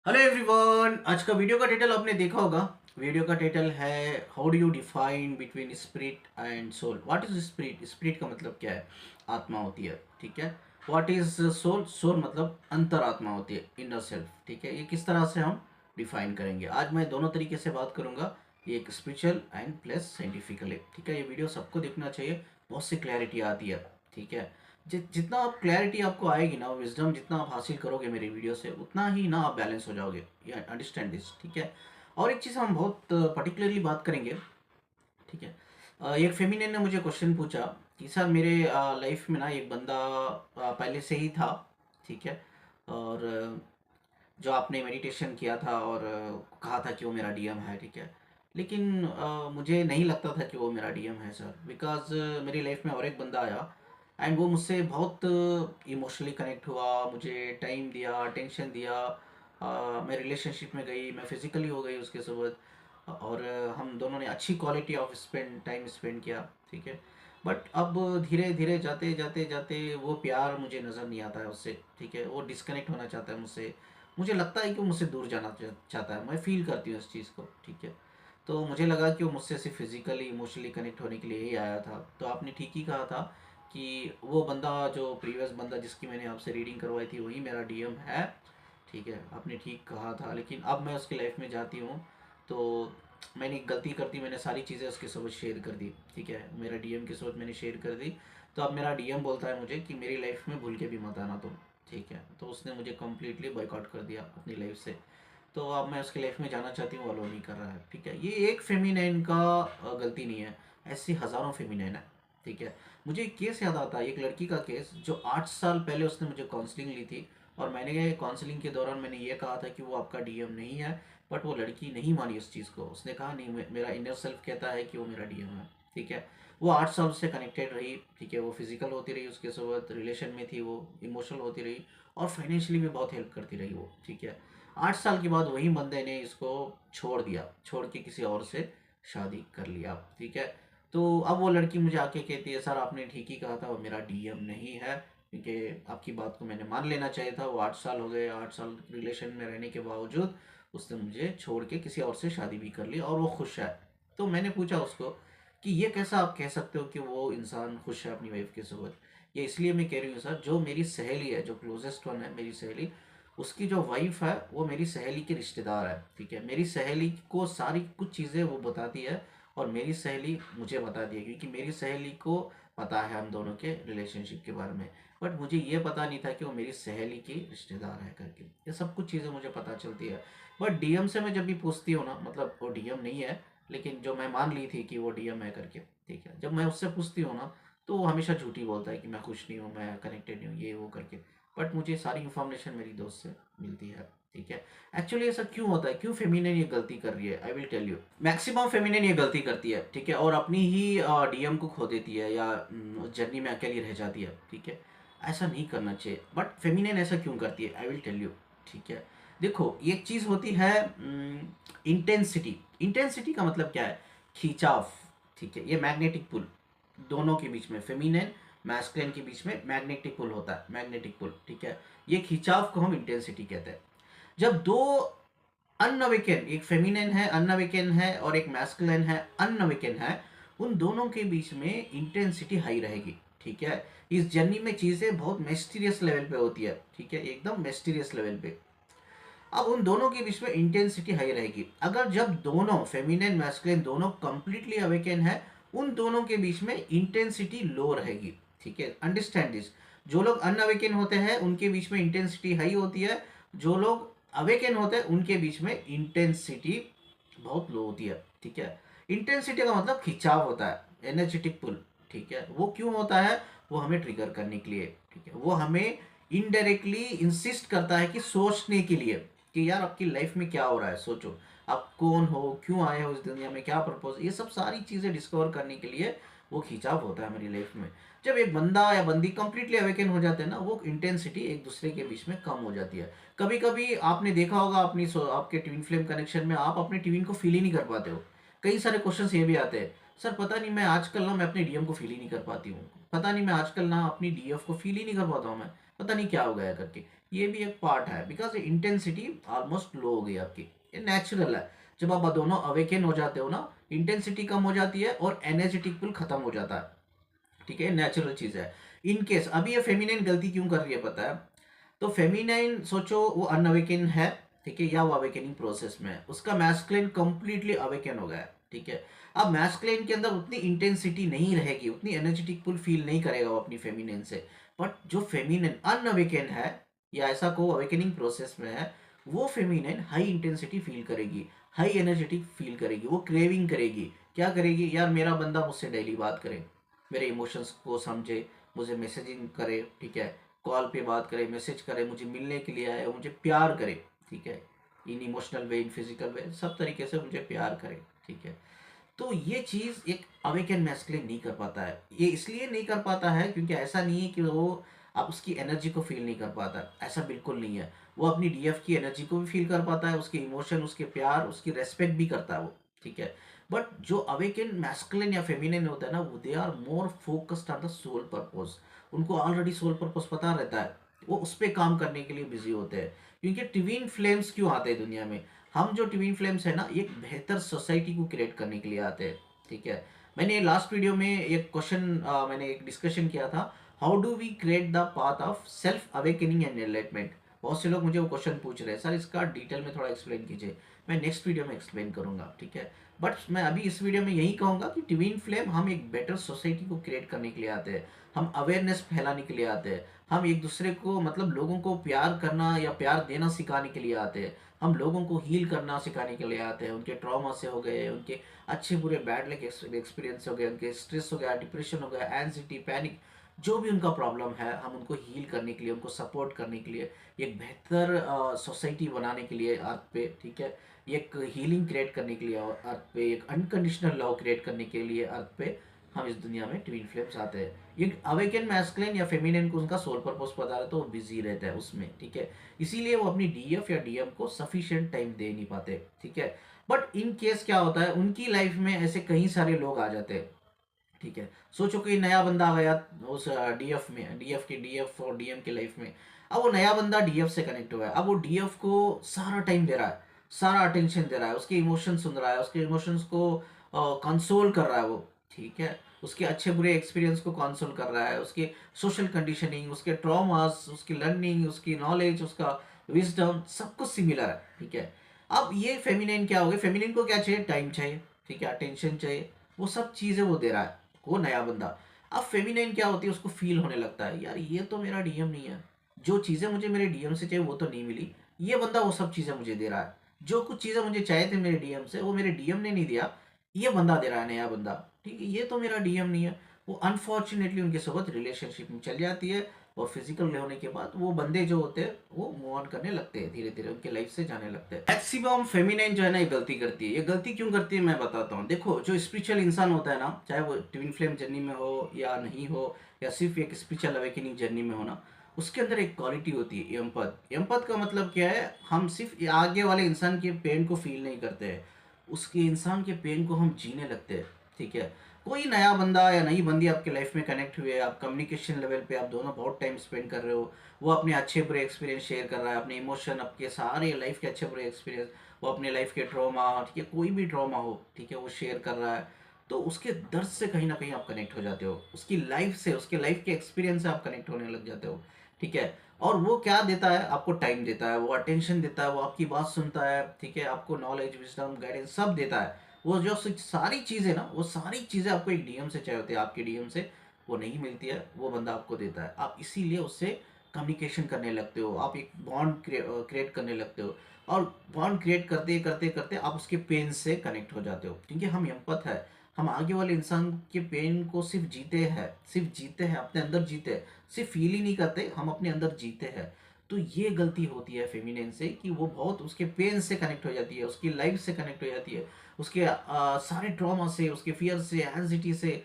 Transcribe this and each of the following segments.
Hello everyone. आज का video का टाइटल आपने देखा होगा। वीडियो का टाइटल है how do you define between spirit and soul. What is spirit? Spirit का मतलब क्या है? आत्मा होती है, ठीक है। What is soul? सोल मतलब अंतरात्मा होती है, इनर सेल्फ, ठीक है। ये किस तरह से हम डिफाइन करेंगे, आज मैं दोनों तरीके से बात करूंगा। ये एक स्पिरिचुअल एंड प्लस साइंटिफिकली, ठीक है। ये वीडियो सबको देखना चाहिए, बहुत सी क्लैरिटी आती है, ठीक है। जितना आप क्लैरिटी आपको आएगी ना, विजडम जितना आप हासिल करोगे मेरी वीडियो से, उतना ही ना आप बैलेंस हो जाओगे। या अंडरस्टैंड दिस, ठीक है। और एक चीज़ हम बहुत पर्टिकुलरली बात करेंगे, ठीक है। एक फेमिनिन ने मुझे क्वेश्चन पूछा कि सर मेरे लाइफ में ना एक बंदा पहले से ही था, ठीक है। और जो आपने मेडिटेशन किया था और कहा था कि वो मेरा डीएम है, ठीक है। लेकिन मुझे नहीं लगता था कि वो मेरा डीएम है सर, बिकॉज मेरी लाइफ में और एक बंदा आया एंड वो मुझसे बहुत इमोशनली कनेक्ट हुआ, मुझे टाइम दिया, अटेंशन दिया। मैं रिलेशनशिप में गई, मैं फिजिकली हो गई उसके साथ, और हम दोनों ने अच्छी quality of spend time spend किया, ठीक है। बट अब धीरे धीरे जाते जाते जाते वो प्यार मुझे नज़र नहीं आता है उससे, ठीक है। वो डिस्कनेक्ट होना चाहता है मुझसे। मुझे लगता है कि वो मुझसे दूर जाना चाहता है, मैं फील करती हूँ इस चीज़ को, ठीक है। तो मुझे लगा कि वो मुझसे सिर्फ फिजिकली इमोशनली कनेक्ट होने के लिए ही आया था। तो आपने ठीक ही कहा था कि वो बंदा, जो प्रीवियस बंदा जिसकी मैंने आपसे रीडिंग करवाई थी, वही मेरा डीएम है, ठीक है। आपने ठीक कहा था। लेकिन अब मैं उसकी लाइफ में जाती हूँ तो मैंने एक गलती कर दी, मैंने सारी चीज़ें उसके साथ शेयर कर दी, ठीक है। मेरा डीएम के साथ मैंने शेयर कर दी। तो अब मेरा डीएम बोलता है मुझे कि मेरी लाइफ में भूल के भी मत आना तुम, ठीक है। तो उसने मुझे कम्प्लीटली बॉयकॉट कर दिया अपनी लाइफ से। तो अब मैं उसकी लाइफ में जाना चाहती हूँ, अलो नहीं कर रहा है, ठीक है। ये एक फेमिनाइन का गलती नहीं है, ऐसी हज़ारों फेमिनाइन है, ठीक है। मुझे एक केस याद आता है, एक लड़की का केस, जो 8 साल पहले उसने मुझे काउंसलिंग ली थी। और मैंने काउंसलिंग के दौरान मैंने ये कहा था कि वो आपका डीएम नहीं है। बट वो लड़की नहीं मानी उस चीज़ को, उसने कहा नहीं, मेरा इनर सेल्फ कहता है कि वो मेरा डीएम है, ठीक है। वो 8 साल से कनेक्टेड रही, ठीक है। वो फिजिकल होती रही, उसके साथ रिलेशन में थी, वो इमोशनल होती रही, और फाइनेंशियली भी बहुत हेल्प करती रही वो, ठीक है। 8 साल के बाद वही बंदे ने इसको छोड़ दिया, छोड़ के किसी और से शादी कर लिया, ठीक है। तो अब वो लड़की मुझे आके कहती है सर आपने ठीक ही कहा था, वो मेरा डीएम नहीं है, क्योंकि आपकी बात को मैंने मान लेना चाहिए था। वो 8 साल हो गए, 8 साल रिलेशन में रहने के बावजूद उसने मुझे छोड़ के किसी और से शादी भी कर ली, और वो खुश है। तो मैंने पूछा उसको कि ये कैसा आप कह सकते हो कि वो इंसान खुश है अपनी वाइफ के साथ? ये इसलिए मैं कह रही हूँ सर, जो मेरी सहेली है, जो क्लोजेस्ट वन है मेरी सहेली, उसकी जो वाइफ है वो मेरी सहेली के रिश्तेदार है, ठीक है। मेरी सहेली को सारी कुछ चीज़ें वो बताती है, और मेरी सहेली मुझे बताती है, क्योंकि मेरी सहेली को पता है हम दोनों के रिलेशनशिप के बारे में। बट मुझे ये पता नहीं था कि वो मेरी सहेली की रिश्तेदार है करके। ये सब कुछ चीज़ें मुझे पता चलती है। बट डीएम से मैं जब भी पूछती हूँ ना, मतलब वो डीएम नहीं है, लेकिन जो मैं मान ली थी कि वो डीएम है करके, ठीक है, जब मैं उससे पूछती हूँ ना, तो वो हमेशा झूठी बोलता है कि मैं खुश नहीं हूँ, मैं कनेक्टेड नहीं हूँ, ये वो करके। बट मुझे सारी इन्फॉर्मेशन मेरी दोस्त से मिलती है, ठीक है। एक्चुअली ऐसा क्यों होता है, क्यों फेमिनिन ये गलती कर रही है? I will tell you. Maximum feminine ये गलती करती है, ठीक है, और अपनी ही डीएम को खो देती है, या जर्नी में अकेली रह जाती है, ठीक है। ऐसा नहीं करना चाहिए। बट फेमिनिन ऐसा क्यों करती है, आई विल टेल यू, ठीक है। देखो, एक चीज़ होती है इंटेंसिटी। इंटेंसिटी का मतलब क्या है? खिंचाव, ठीक है। ये मैग्नेटिक पुल, दोनों के बीच में, फेमिनिन मैस्कुलिन के बीच में मैग्नेटिक पुल होता है, मैग्नेटिक पुल, ठीक है। ये खिंचाव को हम इंटेंसिटी कहते हैं। जब दो अनअवेकन, एक फेमिनिन है अनअवेकन है, और एक मैस्कुलिन है अनअवेकन है, उन दोनों के बीच में इंटेंसिटी हाई रहेगी, ठीक है। इस जर्नी में चीज़ें बहुत मिस्टीरियस लेवल पे होती है, ठीक है, एकदम मिस्टीरियस लेवल पे। अब उन दोनों के बीच में इंटेंसिटी हाई रहेगी। अगर जब दोनों फेमिनिन मैस्कुलिन दोनों कंप्लीटली अवेकन है, उन दोनों के बीच में इंटेंसिटी लो रहेगी, ठीक है। Understand this. जो लोग अनअवेकन होते हैं उनके बीच में इंटेंसिटी हाई होती है, जो लोग अवेकन होते हैं उनके बीच में इंटेंसिटी बहुत लो होती है, ठीक है। इंटेंसिटी का मतलब खिंचाव होता है, एनर्जेटिक पुल, ठीक है। वो क्यों होता है? वो हमें ट्रिगर करने के लिए, ठीक है। वो हमें इनडायरेक्टली इंसिस्ट करता है कि सोचने के लिए, कि यार आपकी लाइफ में क्या हो रहा है, सोचो, आप कौन हो, क्यों आए हो इस दुनिया में, क्या पर्पज, ये सब सारी चीज़ें डिस्कवर करने के लिए वो खिंचाव होता है हमारी लाइफ में। जब एक बंदा या बंदी कंप्लीटली अवेकन हो जाते हैं ना, वो इंटेंसिटी एक दूसरे के बीच में कम हो जाती है। कभी कभी आपने देखा होगा अपनी आपके ट्विन फ्लेम कनेक्शन में आप अपने ट्विन को फील ही नहीं कर पाते हो। कई सारे क्वेश्चंस ये भी आते हैं, सर पता नहीं मैं आजकल ना, मैं अपने डीएम को फील ही नहीं कर पाती हूँ, पता नहीं मैं आजकल ना अपनी डीएफ को फील ही नहीं कर पाता हूँ मैं, पता नहीं क्या हो गया करके। ये भी एक पार्ट है, बिकॉज इंटेंसिटी ऑलमोस्ट लो हो गई आपकी। ये नेचुरल है, जब आप दोनों अवेकन हो जाते हो ना, इंटेंसिटी कम हो जाती है और एनर्जेटिक पुल खत्म हो जाता है। ठीक है, नेचुरल चीज है। इन केस अभी ये फेमिनाइन गलती क्यों कर रही है पता है? तो फेमिनाइन सोचो वो अनअवेकन है, ठीक है, या वो अवेकनिंग प्रोसेस में है, उसका मैस्कुलिन कंप्लीटली अवेकन हो गया है, ठीक है। अब मैस्कुलिन के अंदर उतनी इंटेंसिटी नहीं रहेगी, उतनी एनर्जेटिक पुल फील नहीं करेगा वो अपनी फेमिनिन से। बट जो फेमिनिन अनअवेकन है या ऐसा को अवेकनिंग प्रोसेस में है, वो फेमिनिन हाई इंटेंसिटी फील करेगी, हाई एनर्जेटिक फील करेगी, वो क्रेविंग करेगी। क्या करेगी? यार मेरा बंदा मुझसे डेली बात करे, मेरे इमोशंस को समझे, मुझे मैसेजिंग करे, ठीक है, कॉल पे बात करे, मैसेज करे, मुझे मिलने के लिए आए, मुझे प्यार करे, ठीक है, इन इमोशनल वे, इन फिजिकल वे, सब तरीके से मुझे प्यार करे, ठीक है। तो ये चीज़ एक अवेकन मैस्कुलिन नहीं कर पाता है। ये इसलिए नहीं कर पाता है क्योंकि ऐसा नहीं है कि वो आप उसकी एनर्जी को फील नहीं कर पाता, ऐसा बिल्कुल नहीं है। वो अपनी डीएफ की एनर्जी को भी फील कर पाता है, उसके इमोशन, उसके प्यार, उसकी रेस्पेक्ट भी करता है वो, ठीक है। बट जो अवेकन मैस्कुलिन या फेमिनिन होता है ना, वो they are more focused on the soul purpose. उनको ऑलरेडी सोल पर्पस पता रहता है, वो उस पर काम करने के लिए बिजी होते हैं। क्योंकि ट्विन फ्लेम्स क्यों आते हैं दुनिया में? हम जो ट्विन फ्लेम्स है ना, एक बेहतर सोसाइटी को क्रिएट करने के लिए आते हैं, ठीक है। मैंने लास्ट वीडियो में एक क्वेश्चन, मैंने एक डिस्कशन किया था, how do we create the path of self awakening and enlightenment. बहुत से लोग मुझे वो क्वेश्चन पूछ रहे हैं, सर इसका डिटेल में थोड़ा एक्सप्लेन कीजिए। मैं नेक्स्ट वीडियो में एक्सप्लेन करूंगा, ठीक है। बट मैं अभी इस वीडियो में यही कहूंगा कि ट्विन फ्लेम, हम एक बेटर सोसाइटी को क्रिएट करने के लिए आते हैं, हम अवेयरनेस फैलाने के लिए आते हैं, हम एक दूसरे को मतलब लोगों को प्यार करना या प्यार देना सिखाने के लिए आते हैं, हम लोगों को हील करना सिखाने के लिए आते हैं, उनके ट्रॉमा से हो गए, उनके अच्छे बुरे बैड लाइक एक्सपीरियंस हो गए, उनके स्ट्रेस हो गया, डिप्रेशन हो गया, एंजाइटी, पैनिक, जो भी उनका प्रॉब्लम है, हम उनको हील करने के लिए, उनको सपोर्ट करने के लिए, एक बेहतर सोसाइटी बनाने के लिए अर्थ पे, ठीक है, एक हीलिंग क्रिएट करने के लिए अर्थ पे, एक अनकंडीशनल लव क्रिएट करने के लिए अर्थ पे हम इस दुनिया में ट्विन फ्लेम्स आते हैं। ये अवेकन मैस्कुलिन या फेमिनिन को उनका सोल पर्पस पता है तो वो बिजी रहता है उसमें, ठीक है। इसीलिए वो अपनी डीएफ या डीएम को सफिशिएंट टाइम दे नहीं पाते, ठीक है। बट इन केस क्या होता है, उनकी लाइफ में ऐसे कई सारे लोग आ जाते हैं, ठीक है। सोचो कोई नया बंदा आ गया उस डीएफ में, डीएफ के, डीएफ और डीएम के लाइफ में। अब वो नया बंदा डीएफ से कनेक्ट हुआ है, अब वो डीएफ को सारा टाइम दे रहा है, सारा अटेंशन दे रहा है, उसके इमोशन सुन रहा है, उसके इमोशंस को कंसोल कर रहा है वो, ठीक है, उसके अच्छे बुरे एक्सपीरियंस को कंसोल कर रहा है, उसके सोशल कंडीशनिंग, उसके ट्रॉमास, उसकी लर्निंग, उसकी नॉलेज, उसका विजडम, सब कुछ सिमिलर है, ठीक है। अब ये फेमिनिन क्या हो गया? फेमिनिन को क्या चाहिए? टाइम चाहिए, ठीक है, अटेंशन चाहिए, वो सब चीज़ें वो दे रहा है वो नया बंदा। अब फेमिनाइन क्या होती है, उसको फील होने लगता है, यार ये तो मेरा डीएम नहीं है, जो चीज़ें मुझे मेरे डीएम से चाहिए वो तो नहीं मिली, ये बंदा वो सब चीज़ें मुझे दे रहा है, जो कुछ चीज़ें मुझे चाहिए थे मेरे डीएम से वो मेरे डीएम ने नहीं दिया, ये बंदा दे रहा है, नया बंदा, ठीक है, ये तो मेरा डीएम नहीं है। वो अनफॉर्चुनेटली उनके साथ रिलेशनशिप में चल जाती है, और फिजिकल होने के बाद वो बंदे जो होते हैं वो मूव ऑन करने लगते हैं, धीरे धीरे उनके लाइफ से जाने लगते हैं। मैक्सिमम फेमिनाइन जो है ना, ये गलती करती है। ये गलती क्यों करती है मैं बताता हूँ। देखो, जो स्पिरिचुअल इंसान होता है ना, चाहे वो ट्विन फ्लेम जर्नी में हो या नहीं हो, या सिर्फ एक स्पिरिचुअल अवेकनिंग जर्नी में हो ना, उसके अंदर एक क्वालिटी होती है एम्पथ। एम्पथ का मतलब क्या है? हम सिर्फ आगे वाले इंसान के पेन को फील नहीं करते हैं, उसके इंसान के पेन को हम जीने लगते हैं, ठीक है। कोई नया बंदा या नई बंदी आपके लाइफ में कनेक्ट हुए, आप कम्युनिकेशन लेवल पे आप दोनों बहुत टाइम स्पेंड कर रहे हो, वो अपने अच्छे बुरे एक्सपीरियंस शेयर कर रहा है, अपने इमोशन, आपके सारे लाइफ के अच्छे बुरे एक्सपीरियंस, वो अपने लाइफ के ट्रॉमा, ठीक है, कोई भी ट्रॉमा हो, ठीक है, वो शेयर कर रहा है, तो उसके दर्द से कहीं ना कहीं आप कनेक्ट हो जाते हो, उसकी लाइफ से, उसके लाइफ के एक्सपीरियंस से आप कनेक्ट होने लग जाते हो, ठीक है। और वो क्या देता है? आपको टाइम देता है, वो अटेंशन देता है, वो आपकी बात सुनता है, ठीक है, आपको नॉलेज, विजडम, गाइडेंस सब देता है। वो जो सारी चीज़ें ना, वो सारी चीज़ें आपको एक डीएम से चाहिए होती है, आपके डीएम से वो नहीं मिलती है, वो बंदा आपको देता है। आप इसीलिए उससे कम्युनिकेशन करने लगते हो, आप एक बॉन्ड क्रिएट करने लगते हो, और बॉन्ड क्रिएट करते करते करते आप उसके पेन से कनेक्ट हो जाते हो, क्योंकि हम एम्पथ है। हम आगे वाले इंसान के पेन को सिर्फ जीते हैं, सिर्फ जीते हैं, अपने अंदर जीते हैं, सिर्फ फील ही नहीं करते, हम अपने अंदर जीते हैं। तो ये गलती होती है फेमिनिन से कि वो बहुत उसके पेन से कनेक्ट हो जाती है, उसकी लाइफ से कनेक्ट हो जाती है, उसके सारे ट्रॉमा से, उसके फियर से, एंजाइटी से,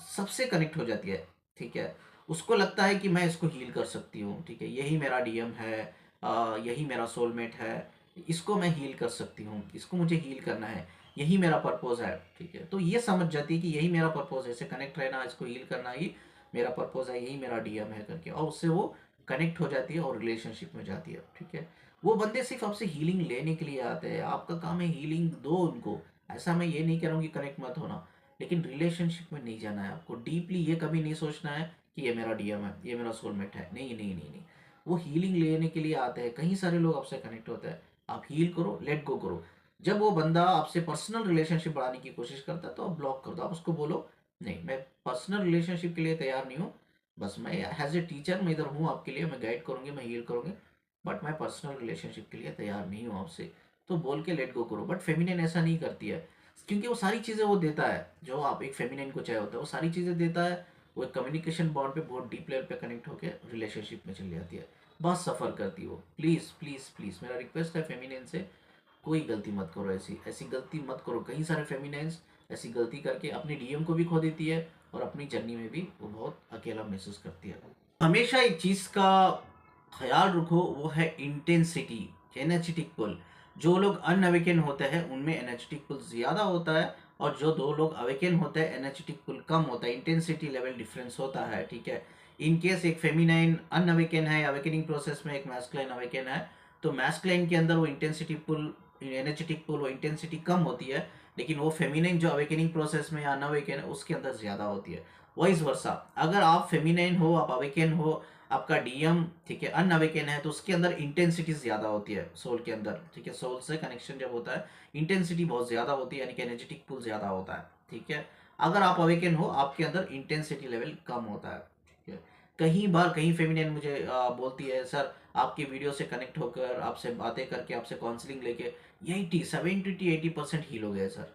सबसे कनेक्ट हो जाती है, ठीक है। उसको लगता है कि मैं इसको हील कर सकती हूँ, ठीक है, यही मेरा डीएम है, यही मेरा सोलमेट है, इसको मैं हील कर सकती हूँ, इसको मुझे हील करना है, यही मेरा पर्पस है, ठीक है। तो ये समझ जाती है कि यही मेरा पर्पस है, इससे कनेक्ट रहना, इसको हील करना ही मेरा पर्पस है, यही मेरा डीएम है करके, और उससे वो कनेक्ट हो जाती है और रिलेशनशिप में जाती है, ठीक है। वो बंदे सिर्फ आपसे हीलिंग लेने के लिए आते हैं, आपका काम है हीलिंग दो उनको। ऐसा मैं ये नहीं कह रहा हूँ कि कनेक्ट मत होना, लेकिन रिलेशनशिप में नहीं जाना है आपको डीपली। ये कभी नहीं सोचना है कि ये मेरा डीएम है, ये मेरा सोलमेट है। नहीं नहीं नहीं नहीं, वो हीलिंग लेने के लिए आते हैं। कहीं सारे लोग आपसे कनेक्ट होते हैं, आप हील करो, लेट गो करो। जब वो बंदा आपसे पर्सनल रिलेशनशिप बढ़ाने की कोशिश करता है तो आप ब्लॉक कर दो। आप उसको बोलो नहीं, मैं पर्सनल रिलेशनशिप के लिए तैयार नहीं हूँ, बस मैं एज ए टीचर मैं इधर हूँ आपके लिए, मैं गाइड करूँगी, मैं हील करूँगी, बट मैं पर्सनल रिलेशनशिप के लिए तैयार नहीं हूँ आपसे। तो बोल के लेट गो करो। बट फेमिनिन ऐसा नहीं करती है, क्योंकि वो सारी चीज़ें वो देता है जो आप एक फेमिनिन को चाहिए होता है, वो सारी चीज़ें देता है। वो एक कम्युनिकेशन बॉन्ड पे बहुत डीप लेवल पे कनेक्ट होकर रिलेशनशिप में चली जाती है, बस सफ़र करती है वो। प्लीज़ प्लीज़ प्लीज़ मेरा रिक्वेस्ट है फेमिनिन से, कोई गलती मत करो, ऐसी ऐसी गलती मत करो। कई सारे फेमिनाइंस ऐसी गलती करके अपने डीएम को भी खो देती है और अपनी जर्नी में भी वो बहुत अकेला महसूस करती है। हमेशा एक चीज़ का ख्याल रखो, वो है इंटेंसिटी, एनर्जेटिक पुल। जो लोग अनअवेकन होते हैं उनमें एनर्जेटिक पुल ज़्यादा होता है, और जो दो लोग अवेकन होते हैं एनर्जेटिक पुल कम होता है, इंटेंसिटी लेवल डिफरेंस होता है, ठीक है। इन केस एक फेमिनाइन अनअवेकन है, अवेकनिंग प्रोसेस में एक मैस्कुलाइन अवेकन है, तो मैस्कुलाइन के अंदर वो इंटेंसिटी पुल, एनर्जेटिक पुल, वो इंटेंसिटी कम होती है, लेकिन वो फेमिनाइन जो अवेकनिंग प्रोसेस में या अनअवेकन है उसके अंदर ज़्यादा होती है। वाइस वर्सा, अगर आप फेमिनाइन हो, आप अवेकन हो, आपका डीएम ठीक है अनअवेकन है, तो उसके अंदर इंटेंसिटी ज़्यादा होती है सोल के अंदर, ठीक है। सोल से कनेक्शन जब होता है इंटेंसिटी बहुत ज़्यादा होती है, यानी कि एनर्जेटिक पुल ज़्यादा होता है, ठीक है। अगर आप अवेकन हो आपके अंदर इंटेंसिटी लेवल कम होता है, ठीक है। कहीं बार कहीं फेमिनिन मुझे बोलती है सर आपकी वीडियो से कनेक्ट होकर, आपसे बातें करके, आपसे काउंसलिंग लेके 70-80% हील हो गए सर।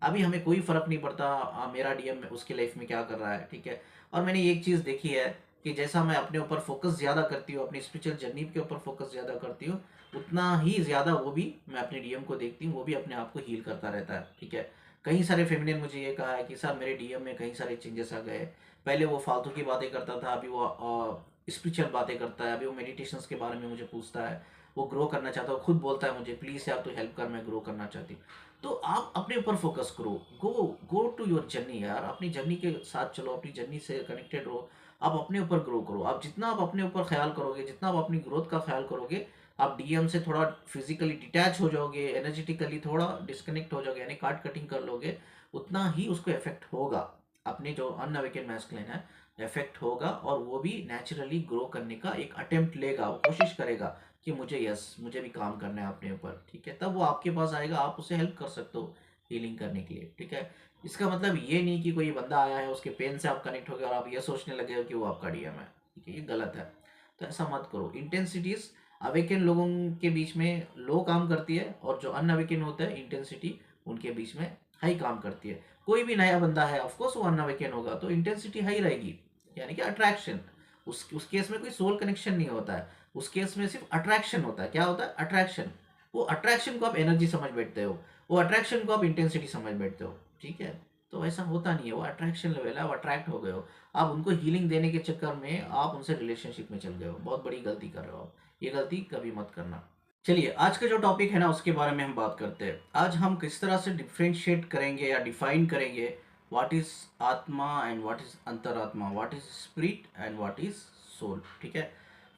अभी हमें कोई फर्क नहीं पड़ता मेरा डीएम उसकी लाइफ में क्या कर रहा है, ठीक है। और मैंने एक चीज़ देखी है कि जैसा मैं अपने ऊपर फोकस ज़्यादा करती हूँ, अपनी स्पिरिचुअल जर्नी के ऊपर फोकस ज़्यादा करती हूँ, उतना ही ज़्यादा वो भी, मैं अपने डीएम को देखती हूँ वो भी अपने आप को हील करता रहता है, ठीक है। कई सारे फेमिनिन मुझे ये कहा है कि सर मेरे डीएम में कई सारे चेंजेस आ गए। पहले वो फालतू की बातें करता था, अभी वो स्पिरिचुअल बातें करता है, अभी वो मेडिटेशंस के बारे में मुझे पूछता है, वो ग्रो करना चाहता है, वो खुद बोलता है मुझे प्लीज़ यार तू हेल्प कर, मैं ग्रो करना चाहती हूँ। तो आप अपने ऊपर फोकस करो, गो गो टू योर जर्नी यार, अपनी जर्नी के साथ चलो, अपनी जर्नी से कनेक्टेड रहो, आप अपने ऊपर ग्रो करो। आप जितना आप अपने ऊपर ख्याल करोगे, जितना आप अपनी ग्रोथ का ख्याल करोगे, आप डीएम से थोड़ा फिजिकली डिटैच हो जाओगे, एनर्जेटिकली थोड़ा डिस्कनेक्ट हो जाओगे, यानी काट कटिंग कर लोगे, उतना ही उसको इफेक्ट होगा, अपने जो अनअवेकन मैस्कुलिन है इफेक्ट होगा, और वो भी नेचुरली ग्रो करने का एक अटेम्प्ट लेगा, वो कोशिश करेगा कि मुझे यस मुझे भी काम करना है अपने ऊपर, ठीक है। तब वो आपके पास आएगा, आप उसे हेल्प कर सकते हो हीलिंग करने के लिए, ठीक है। इसका मतलब ये नहीं कि कोई बंदा आया है उसके पेन से आप कनेक्ट हो गए और आप ये सोचने लगे हो कि वो आपका डीएम है, ठीक है, ये गलत है। तो ऐसा मत करो। इंटेंसिटीज अवेकन लोगों के बीच में लो काम करती है, और जो अनअवेकन होता है इंटेंसिटी उनके बीच में हाई काम करती है। कोई भी नया बंदा है ऑफकोर्स वो अनअवेकन होगा तो इंटेंसिटी हाई रहेगी, यानी कि अट्रैक्शन। उस केस में कोई सोल कनेक्शन नहीं होता है, उस केस में सिर्फ अट्रैक्शन होता है। क्या होता है? अट्रैक्शन। वो अट्रैक्शन को आप एनर्जी समझ बैठते हो, वो अट्रैक्शन को आप इंटेंसिटी समझ बैठते हो, ठीक है। तो ऐसा होता नहीं है, वो अट्रैक्शन लेवल है, आप अट्रैक्ट हो गए हो, आप उनको हीलिंग देने के चक्कर में आप उनसे रिलेशनशिप में चल गए हो, बहुत बड़ी गलती कर रहे हो आप, ये गलती कभी मत करना। चलिए आज का जो टॉपिक है ना उसके बारे में हम बात करते हैं। आज हम किस तरह से डिफ्रेंशिएट करेंगे या डिफाइन करेंगे व्हाट इज आत्मा एंड व्हाट इज अंतरात्मा, what is spirit and what is soul, ठीक है।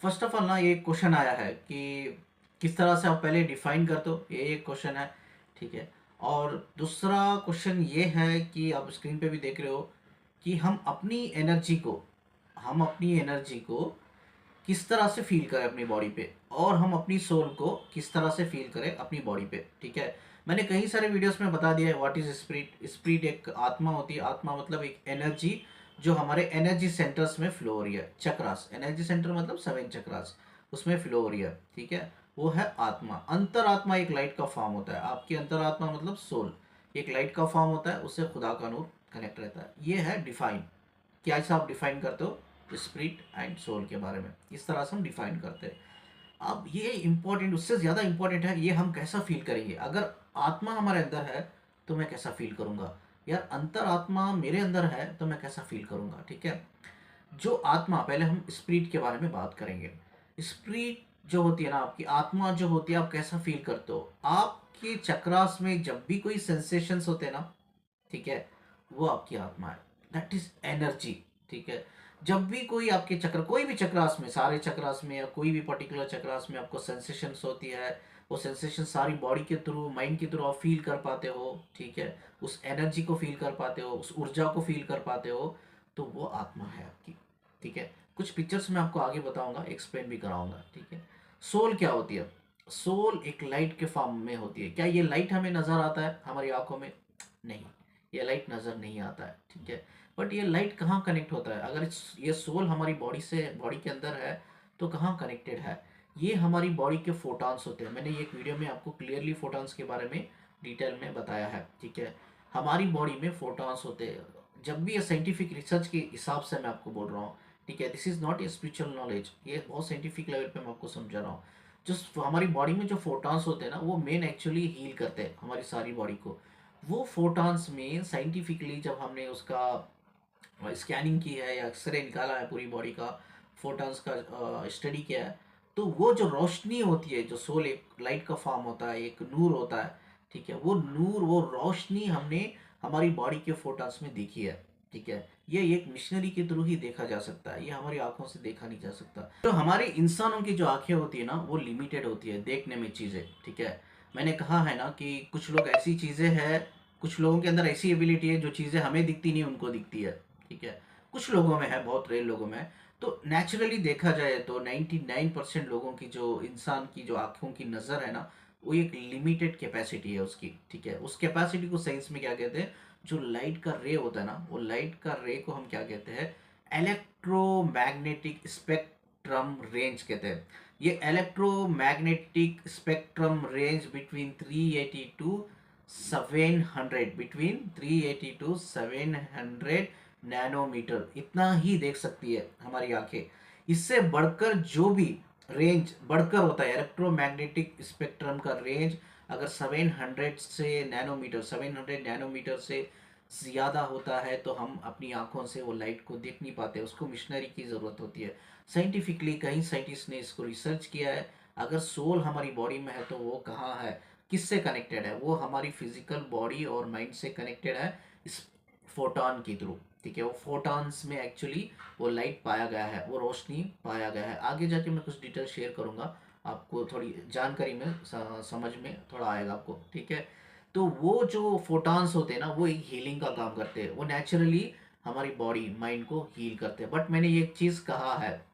फर्स्ट ऑफ ऑल ना ये क्वेश्चन आया है कि किस तरह से आप पहले डिफाइन कर दो, ये एक क्वेश्चन है, ठीक है। और दूसरा क्वेश्चन ये है कि आप स्क्रीन पे भी देख रहे हो कि हम अपनी एनर्जी को किस तरह से फील करें अपनी बॉडी पे, और हम अपनी सोल को किस तरह से फील करें अपनी बॉडी पे, ठीक है। मैंने कई सारे वीडियोस में बता दिया है व्हाट इज स्पिरिट। स्पिरिट एक आत्मा होती है, आत्मा मतलब एक एनर्जी जो हमारे एनर्जी सेंटर्स में फ्लो हो रही है, चक्रास, एनर्जी सेंटर मतलब 7 चक्रास, उसमें फ्लो हो रही है, ठीक है, वो है आत्मा। अंतरात्मा एक लाइट का फॉर्म होता है, आपकी अंतरात्मा मतलब सोल एक लाइट का फॉर्म होता है, उससे खुदा का नूर कनेक्ट रहता है। ये है डिफाइन, क्या ऐसा आप डिफाइन करते हो स्पिरिट एंड सोल के बारे में, इस तरह से हम डिफाइन करते हैं। अब ये इंपॉर्टेंट, उससे ज़्यादा इंपॉर्टेंट है ये हम कैसा फील करेंगे। अगर आत्मा हमारे अंदर है तो मैं कैसा फील करूँगा, यार अंतर आत्मा मेरे अंदर है तो मैं कैसा फील करूँगा, ठीक है। जो आत्मा, पहले हम स्पिरिट के बारे में बात करेंगे। स्पिरिट जो होती है ना, आपकी आत्मा जो होती है, आप कैसा फील करते हो, आपके चक्रास में जब भी कोई सेंसेशंस होते हैं ना, ठीक है, वो आपकी आत्मा है, दैट इज एनर्जी, ठीक है। जब भी कोई आपके चक्र, कोई भी चक्रास में, सारे चक्रास में या कोई भी पर्टिकुलर चक्रास में आपको सेंसेशंस होती है, वो सेंसेशन सारी बॉडी के थ्रू, माइंड के थ्रू आप फील कर पाते हो, ठीक है, उस एनर्जी को फील कर पाते हो, उस ऊर्जा को फील कर पाते हो, तो वो आत्मा है आपकी, ठीक है। कुछ पिक्चर्स में आपको आगे बताऊंगा, एक्सप्लेन भी कराऊंगा, ठीक है। सोल क्या होती है? सोल एक लाइट के फॉर्म में होती है। क्या ये लाइट हमें नजर आता है हमारी आंखों में? नहीं, ये लाइट नजर नहीं आता है, ठीक है। बट ये लाइट कहाँ कनेक्ट होता है? अगर ये सोल हमारी बॉडी से, बॉडी के अंदर है, तो कहाँ कनेक्टेड है? ये हमारी बॉडी के फोटॉन्स होते हैं। मैंने एक वीडियो में आपको क्लियरली फोटॉन्स के बारे में डिटेल में बताया है, ठीक है। हमारी बॉडी में फोटॉन्स होते हैं। जब भी ये साइंटिफिक रिसर्च के हिसाब से मैं आपको बोल रहा हूँ, ठीक है, this is not a spiritual knowledge, ये बहुत साइंटिफिक लेवल पे मैं आपको समझा रहा हूँ। जो हमारी बॉडी में जो फोटॉन्स होते हैं ना, वो मेन एक्चुअली हील करते हैं हमारी सारी बॉडी को। वो फोटॉन्स में साइंटिफिकली जब हमने उसका स्कैनिंग की है या एक्सरे निकाला है पूरी बॉडी का, फोटॉन्स का स्टडी किया है, तो वो जो रोशनी होती है, जो सोल एक लाइट का फॉर्म होता है, एक नूर होता है, ठीक है, वो नूर, वो रोशनी हमने हमारी बॉडी के फोटॉन्स में देखी है, ठीक है। ये एक मिशनरी के थ्रू ही देखा जा सकता है, ये हमारी आंखों से देखा नहीं जा सकता। तो हमारे इंसानों की जो आंखें होती है ना, वो लिमिटेड होती है देखने में चीज़ें, ठीक है। मैंने कहा है ना कि कुछ लोग ऐसी चीज़ें हैं, कुछ लोगों के अंदर ऐसी एबिलिटी है जो चीज़ें हमें दिखती नहीं उनको दिखती है, ठीक है। कुछ लोगों में है, बहुत रेयर लोगों में है। तो नेचुरली देखा जाए तो 99% लोगों की, जो इंसान की जो आंखों की नज़र है ना, वो एक लिमिटेड कैपेसिटी है उसकी, ठीक है। उस कैपेसिटी को साइंस में क्या कहते हैं? जो लाइट का रे होता है ना, वो लाइट का रे को हम क्या कहते हैं? इलेक्ट्रोमैग्नेटिक स्पेक्ट्रम रेंज कहते हैं। ये electromagnetic spectrum range between 380 to 700, between 380 to 700 nanometre, इतना ही देख सकती है हमारी आंखें। इससे बढ़कर जो भी रेंज बढ़कर होता है, इलेक्ट्रोमैग्नेटिक स्पेक्ट्रम का रेंज अगर 700 से नैनोमीटर, 700 नैनोमीटर से ज़्यादा होता है, तो हम अपनी आंखों से वो लाइट को देख नहीं पाते, उसको मिशनरी की ज़रूरत होती है। साइंटिफिकली कई साइंटिस्ट ने इसको रिसर्च किया है। अगर सोल हमारी बॉडी में है, तो वो कहाँ है, किससे कनेक्टेड है? वो हमारी फिजिकल बॉडी और माइंड से कनेक्टेड है, इस फोटॉन के थ्रू, ठीक है। वो फोटॉन्स में एक्चुअली वो लाइट पाया गया है, वो रोशनी पाया गया है। आगे जाके मैं कुछ डिटेल शेयर करूंगा आपको, थोड़ी जानकारी में समझ में थोड़ा आएगा आपको, ठीक है। तो वो जो फोटॉन्स होते हैं ना, वो एक हीलिंग का काम करते हैं, वो नेचुरली हमारी बॉडी माइंड को हील करते हैं। बट मैंने ये एक चीज़ कहा है,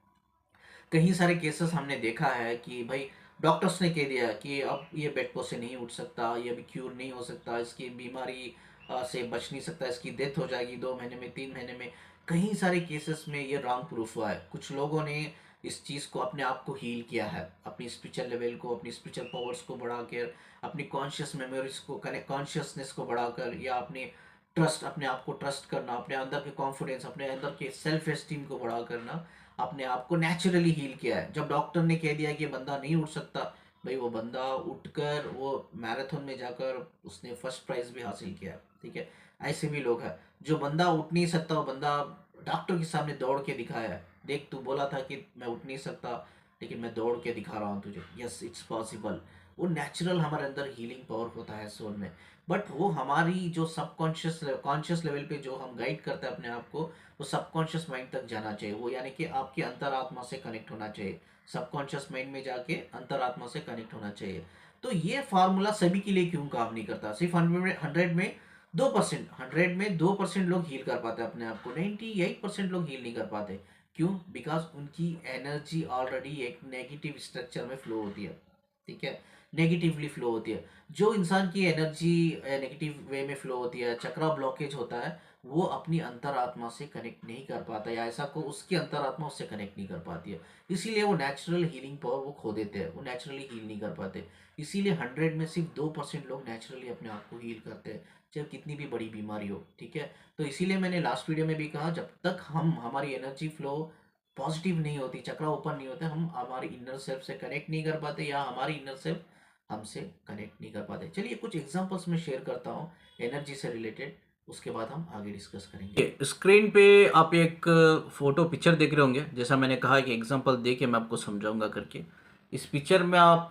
कई सारे केसेस हमने देखा है कि भाई डॉक्टर्स ने कह दिया कि अब ये बेड पर से नहीं उठ सकता, ये अभी क्यूर नहीं हो सकता, इसकी बीमारी से बच नहीं सकता, इसकी डेथ हो जाएगी 2 महीने में, 3 महीने में। कई सारे केसेस में ये रॉन्ग प्रूफ हुआ है। कुछ लोगों ने इस चीज़ को, अपने आप को हील किया है, अपनी स्पिरिचुअल लेवल को, अपनी स्पिरिचुअल पावर्स को बढ़ाकर, अपनी कॉन्शियस मेमोरीज को, कनेक्ट कॉन्शियसनेस को बढ़ाकर, या अपने ट्रस्ट, अपने आप को ट्रस्ट करना, अपने अंदर के कॉन्फिडेंस, अपने अंदर के सेल्फ एस्टीम को बढ़ा करना, अपने आप को नेचुरली हील किया है। जब डॉक्टर ने कह दिया कि ये बंदा नहीं उठ सकता, भाई वो बंदा उठकर वो मैराथन में जाकर उसने फर्स्ट प्राइज भी हासिल किया, ठीक है। ऐसे भी लोग हैं। जो बंदा उठ नहीं सकता, वो बंदा डॉक्टर के सामने दौड़ के दिखाया है, देख तू बोला था कि मैं उठ नहीं सकता, लेकिन मैं दौड़ के दिखा रहा हूँ तुझे, यस इट्स पॉसिबल। वो नेचुरल हमारे अंदर हीलिंग पावर होता है सोल में। बट वो हमारी जो सबकॉन्शियस, कॉन्शियस लेवल पे जो हम गाइड करते हैं अपने आप को, वो सबकॉन्शियस माइंड तक जाना चाहिए। वो यानी कि आपकी अंतरात्मा से कनेक्ट होना चाहिए, सबकॉन्शियस माइंड में जाके अंतरात्मा से कनेक्ट होना चाहिए। तो ये फार्मूला सभी के लिए क्यों काम नहीं करता? सिर्फ 100 में 2%, 100 में 2% लोग हील कर पाते हैं अपने आप को, 98% लोग हील नहीं कर पाते। क्यों? बिकॉज उनकी एनर्जी ऑलरेडी एक नेगेटिव स्ट्रक्चर में फ्लो होती है, ठीक है, नेगेटिवली फ्लो होती है। जो इंसान की एनर्जी नेगेटिव वे में फ्लो होती है, चक्रा ब्लॉकेज होता है, वो अपनी अंतरात्मा से कनेक्ट नहीं कर पाता, या ऐसा को उसकी अंतरात्मा उससे कनेक्ट नहीं कर पाती है। इसीलिए वो नेचुरल हीलिंग पावर वो खो देते हैं, वो नेचुरली हील नहीं कर पाते। इसीलिए 100 में सिर्फ 2% लोग नेचुरली अपने आप को हील करते हैं, चाहे कितनी भी बड़ी बीमारी हो, ठीक है। तो इसीलिए मैंने लास्ट वीडियो में भी कहा, जब तक हम, हमारी एनर्जी फ्लो पॉजिटिव नहीं होती, चक्रा ओपन नहीं होते, हम हमारी इनर सेल्फ से कनेक्ट नहीं कर पाते, या हमारी इनर सेल्फ हमसे कनेक्ट नहीं कर पाते। चलिए कुछ एग्जांपल्स में शेयर करता हूँ एनर्जी से रिलेटेड, उसके बाद हम आगे डिस्कस करेंगे। स्क्रीन पे आप एक फोटो पिक्चर देख रहे होंगे, जैसा मैंने कहा कि एग्जांपल दे के मैं आपको समझाऊंगा करके। इस पिक्चर में आप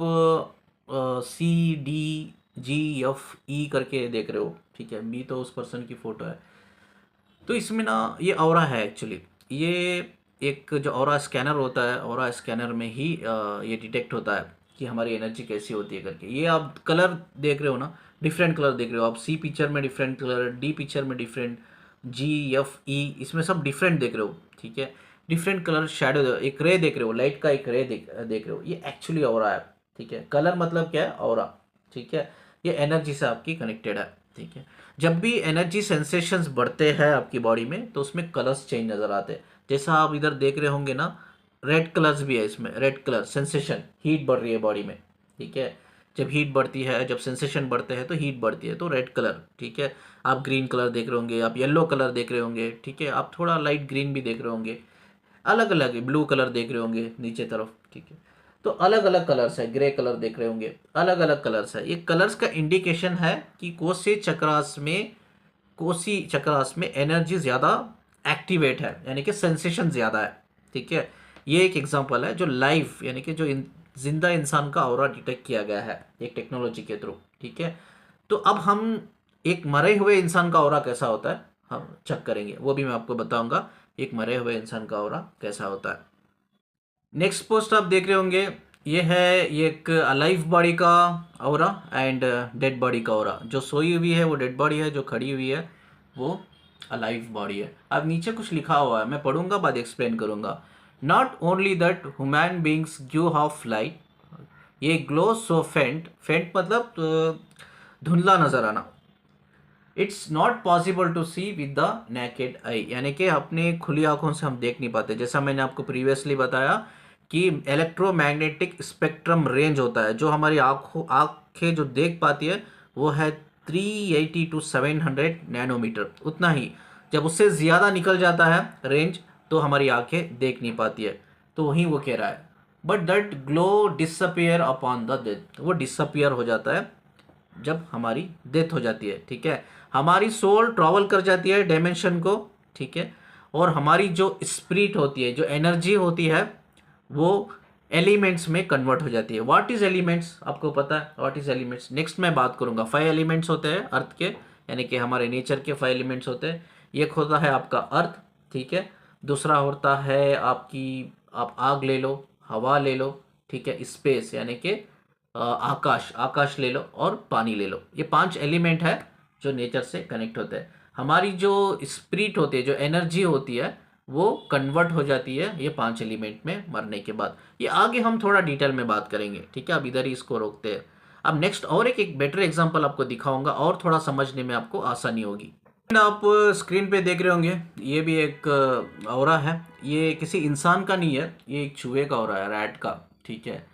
CDGFE करके देख रहे हो, ठीक है। बी तो उस पर्सन की फोटो है। तो इसमें ना ये ऑरा है एक्चुअली। ये एक जो ऑरा स्कैनर होता है, ऑरा स्कैनर में ही ये डिटेक्ट होता है कि हमारी एनर्जी कैसी होती है करके। ये आप कलर देख रहे हो ना, डिफरेंट कलर देख रहे हो आप, सी पिक्चर में डिफरेंट कलर, डी पिक्चर में डिफरेंट, जी एफ ई इसमें सब डिफरेंट देख रहे हो, ठीक है। डिफरेंट कलर शैडो, एक रे देख रहे हो, लाइट का एक रे देख रहे हो, ये एक्चुअली ऑरा है, ठीक है। कलर मतलब क्या है, ऑरा, ठीक है। ये एनर्जी से आपकी कनेक्टेड है, ठीक है। जब भी एनर्जी सेंसेशंस बढ़ते हैं आपकी बॉडी में तो उसमें कलर्स चेंज नज़र आते हैं। जैसा आप इधर देख रहे होंगे ना, रेड कलर्स भी है इसमें, रेड कलर सेंसेशन, हीट बढ़ रही है बॉडी में, ठीक है। जब हीट बढ़ती है, जब सेंसेशन बढ़ते हैं तो हीट बढ़ती है, तो रेड कलर, ठीक है। आप ग्रीन कलर देख रहे होंगे, आप येलो कलर देख रहे होंगे, ठीक है। आप थोड़ा लाइट ग्रीन भी देख रहे होंगे, अलग अलग ब्लू कलर देख रहे होंगे नीचे तरफ, ठीक है। तो अलग अलग कलर्स है, ग्रे कलर देख रहे होंगे, अलग अलग कलर्स है। ये कलर्स का इंडिकेशन है कि कोसी चक्रास में एनर्जी ज़्यादा एक्टिवेट है, यानी कि सेंसेशन ज़्यादा है, ठीक है। ये एक एग्जांपल है जो लाइव, यानी कि जो जिंदा इंसान का ऑरा डिटेक्ट किया गया है एक टेक्नोलॉजी के थ्रू, ठीक है। तो अब हम एक मरे हुए इंसान का ऑरा कैसा होता है हम चेक करेंगे, वो भी मैं आपको बताऊंगा, एक मरे हुए इंसान का ऑरा कैसा होता है। नेक्स्ट पोस्ट आप देख रहे होंगे, ये एक अलाइव बॉडी का ऑरा एंड डेड बॉडी का ऑरा। जो सोई हुई है वो डेड बॉडी है, जो खड़ी हुई है वो अलाइव बॉडी है। अब नीचे कुछ लिखा हुआ है, मैं पढ़ूंगा बाद एक्सप्लेन करूंगा। Not only that human beings give off light, ये ग्लो सो फेंट, फेंट मतलब धुंधला नजर आना। It's not possible to see with the naked eye, यानी कि अपने खुली आंखों से हम देख नहीं पाते। जैसा मैंने आपको प्रीवियसली बताया कि इलेक्ट्रोमैग्नेटिक स्पेक्ट्रम रेंज होता है, जो हमारी आंखें जो देख पाती है वो है 380 टू 700 नैनोमीटर, उतना ही। जब उससे ज़्यादा निकल जाता है रेंज तो हमारी आंखें देख नहीं पाती है। तो वहीं वो कह रहा है, but that glow disappear upon the death, वो डिसअपियर हो जाता है जब हमारी डेथ हो जाती है, ठीक है। हमारी सोल ट्रैवल कर जाती है डायमेंशन को, ठीक है। और हमारी जो स्पिरिट होती है, जो एनर्जी होती है, वो एलिमेंट्स में कन्वर्ट हो जाती है। व्हाट इज एलिमेंट्स, आपको पता है व्हाट इज एलिमेंट्स, नेक्स्ट मैं बात करूंगा। 5 एलिमेंट्स होते हैं अर्थ के, यानी कि हमारे नेचर के 5 एलिमेंट्स होते हैं। एक होता है आपका अर्थ, ठीक है। दूसरा होता है आपकी, आप आग ले लो, हवा ले लो, ठीक है। स्पेस यानी कि आकाश ले लो, और पानी ले लो। ये 5 एलिमेंट है जो नेचर से कनेक्ट होते हैं। हमारी जो स्पिरिट होती है, जो एनर्जी होती है, वो कन्वर्ट हो जाती है ये 5 एलिमेंट में मरने के बाद। ये आगे हम थोड़ा डिटेल में बात करेंगे, ठीक है। अब इधर ही इसको रोकते हैं। अब नेक्स्ट और एक बेटर एग्जांपल आपको दिखाऊंगा और थोड़ा समझने में आपको आसानी होगी। आप स्क्रीन पे देख रहे होंगे, ये भी एक ऑरा है। ये किसी इंसान का नहीं है, ये एक चूहे का ऑरा है, रैट का, ठीक है।